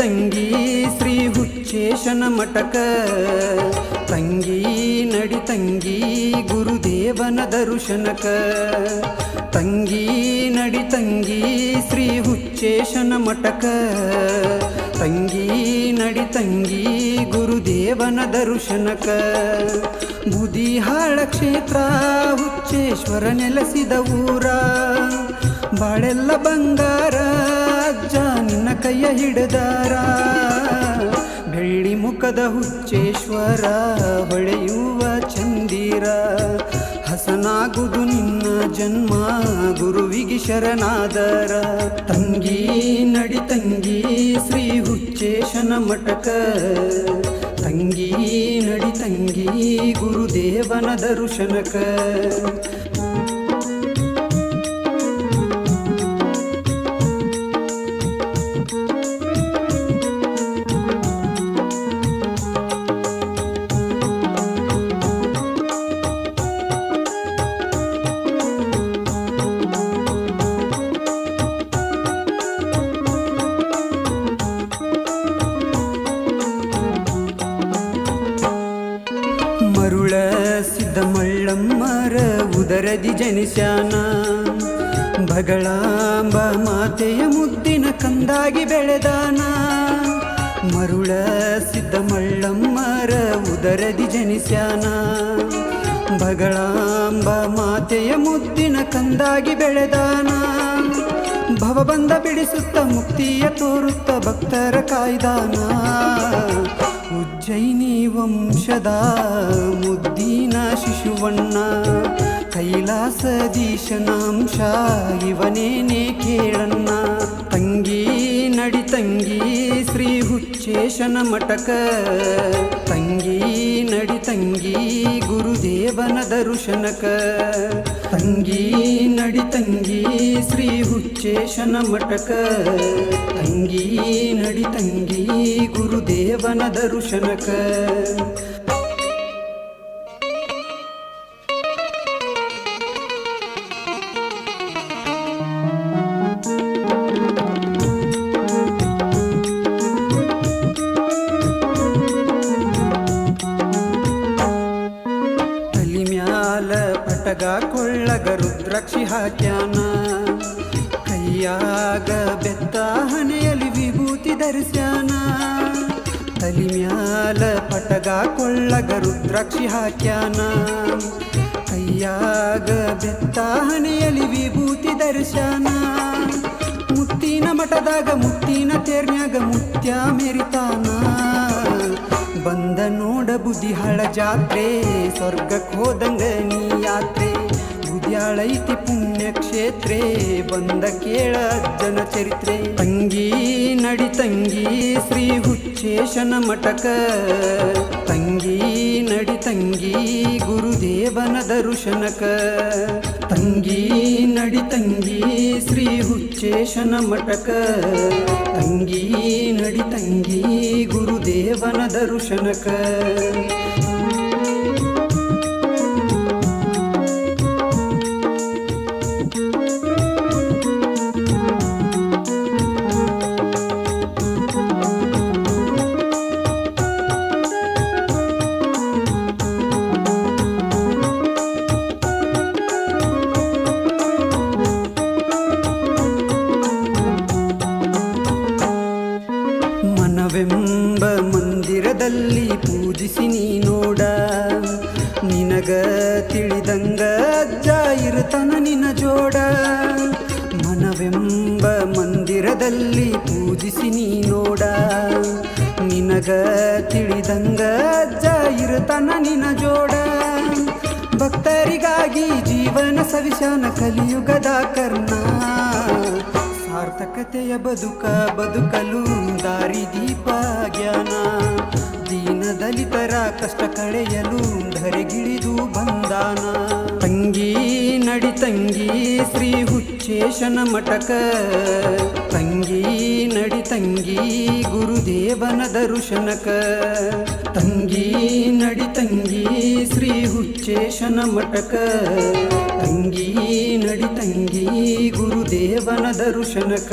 ತಂಗಿ ಶ್ರೀ ಹುಚ್ಚೇಶನ ಮಠಕ ತಂಗಿ ನಡಿ ತಂಗಿ ಗುರುದೇವನ ದರ್ಶನಕ ತಂಗಿ ನಡಿ ತಂಗಿ ಶ್ರೀ ಹುಚ್ಚೇಶನ ಮಠಕ ತಂಗಿ ನಡಿ ತಂಗಿ ಗುರುದೇವನ ದರ್ಶನಕ ಬುದಿಹಾಳ ಕ್ಷೇತ್ರ ಹುಚ್ಚೇಶ್ವರ ನೆಲೆಸಿದ ಊರ ಬಾಳೆಲ್ಲ ಬಂಗಾರ ಅಜ್ಜ ನಿನ್ನ ಕೈಯ ಹಿಡಿದಾರ ಬೆಳ್ಳಿ ಮುಖದ ಹುಚ್ಚೇಶ್ವರ ಹೊಳೆಯುವ ಚಂದಿರ ಹಸನಾಗುವುದು ನಿನ್ನ ಜನ್ಮ ಗುರುವಿಗೆ ಶರಣಾದರ ತಂಗಿ ನಡಿ ತಂಗಿ ಶ್ರೀ ಹುಚ್ಚೇಶನ ಮಠಕ ತಂಗಿ ನಡಿ ತಂಗಿ ಗುರುದೇವನ ದರ್ಶನಕ ಮರುಳ ಸಿದ್ಧ ಮಳ್ಳಮ್ಮರ ಉದರದಿ ಜನಿಸ್ಯಾನ ಬಗಳಾಂಬ ಮಾತೆಯ ಮುದ್ದಿನ ಕಂದಾಗಿ ಬೆಳೆದಾನ ಮರುಳ ಸಿದ್ಧ ಮಳ್ಳಮ್ಮರ ಉದರದಿ ಜನಿಸ್ಯಾನ ಬಗಳಾಂಬ ಮಾತೆಯ ಮುದ್ದಿನ ಕಂದಾಗಿ ಬೆಳೆದಾನ ಭವಬಂಧ ಬಿಡಿಸುತ್ತ ಮುಕ್ತಿಯ ತೋರುತ್ತ ಭಕ್ತರ ಕಾಯ್ದಾನ ಉಜ್ಜಯಿನಿ ವಂಶದ ಮುದ್ದಿನ ಶಿಶುವಣ್ಣ ಕೈಲಾಸದೀಶನಾಂಶ ಇವನೇನೇ ಕೇಳಣ್ಣ ತಂಗಿ ನಡಿ ತಂಗಿ ಶ್ರೀ ಹುಚ್ಚೇಶನ ಮಠಕ ತಂಗಿ ನಡಿ ತಂಗಿ ಗುರುದೇವನ ದರ್ಶನಕ ತಂಗಿ ನಡಿ ತಂಗಿ ಶ್ರೀ ಹುಚ್ಚೇಶನ ಮಠಕ ತಂಗಿ ನಡಿ ತಂಗಿ ಗುರುದೇವನ ದರ್ಶನಕ ಪಟಗ ಕೊಳ್ಳಗ ರುದ್ರಾಕ್ಷಿ ಹಾಕ್ಯಾನ ಕೈಯಾಗ ಬೆತ್ತ ಹಣೆಯಲ್ಲಿ ವಿಭೂತಿ ಧರಿಸ್ಯಾನ ತಲಿ ಮ್ಯಾಲ ಪಟಗ ಕೊಳ್ಳಗ ರುದ್ರಾಕ್ಷಿ ಹಾಕ್ಯಾನ ಕೈಯಾಗ ಬೆತ್ತ ಹಣೆಯಲ್ಲಿ ವಿಭೂತಿ ಧರಿಸ್ಯಾನ ಮುತ್ತಿನ ಮಠದಾಗ ಮುತ್ತಿನ ತೇರ್ನ್ಯಾಗ ಮುತ್ಯ ಮೆರಿತಾನ ಬಂದ ನೋಡ ಬುದಿಹಾಳ ಜಾತ್ರೆ ಸ್ವರ್ಗಕ್ಕೆ ಹೋದಂಗ ನೀ ಯಾತ್ರೆ ಬುದಿಯಾಳೈತಿ ಪುಣ್ಯಕ್ಷೇತ್ರೆ ಬಂದ ಕೇಳ ಅಜ್ಜನ ಚರಿತ್ರೆ ತಂಗಿ ನಡಿ ತಂಗಿ ಶ್ರೀ ಹುಚ್ಚೇಶನ ಮಠಕ ತಂಗಿ ನಡಿ ತಂಗಿ ಗುರುದೇವನ ದರ್ಶನಕ ತಂಗಿ ನಡಿ ತಂಗಿ ಶ್ರೀ ಹುಚ್ಚೇಶನ ಮಠಕ ತಂಗಿ ನಡಿ ತಂಗಿ ಗುರುದೇವನ ದರ್ಶನಕ ಮನವೆಂಬ ಮಂದಿರದಲ್ಲಿ ಪೂಜಿಸಿ ನೀ ನೋಡ ನಿನಗ ತಿಳಿದಂಗ ಅಜ್ಜ ಇರುತನ ನಿನ ಜೋಡ ಮನವೆಂಬ ಮಂದಿರದಲ್ಲಿ ಪೂಜಿಸಿ ನೀ ನೋಡ ನಿನಗ ತಿಳಿದಂಗ ಅಜ್ಜ ಇರುತನ ನಿನ ಜೋಡ ಭಕ್ತರಿಗಾಗಿ ಜೀವನ ಸವಿಶಾನ ಕಲಿಯುಗದ ಕರ್ಣ ಸಾರ್ಥಕತೆಯ ಬದುಕಲು ದಾರಿ ದೀಪ ಜ್ಞಾನ ದೀನ ದಲಿತರ ಕಷ್ಟ ಕಳೆಯಲು ಧರೆಗಿಳಿದು ಬಂದಾನ ತಂಗಿ ನಡಿ ತಂಗಿ ಶ್ರೀ ಹುಚ್ಚೇಶನ ಮಠಕ ತಂಗಿ ನಡಿ ತಂಗಿ ಗುರುದೇವನ ದರ್ಶನಕ ತಂಗಿ ನಡಿ ತಂಗಿ ಶ್ರೀ ಹುಚ್ಚೇಶನ ಮಠಕ ತಂಗಿ ನಡಿ ತಂಗಿ ಗುರುದೇವನ ದರ್ಶನಕ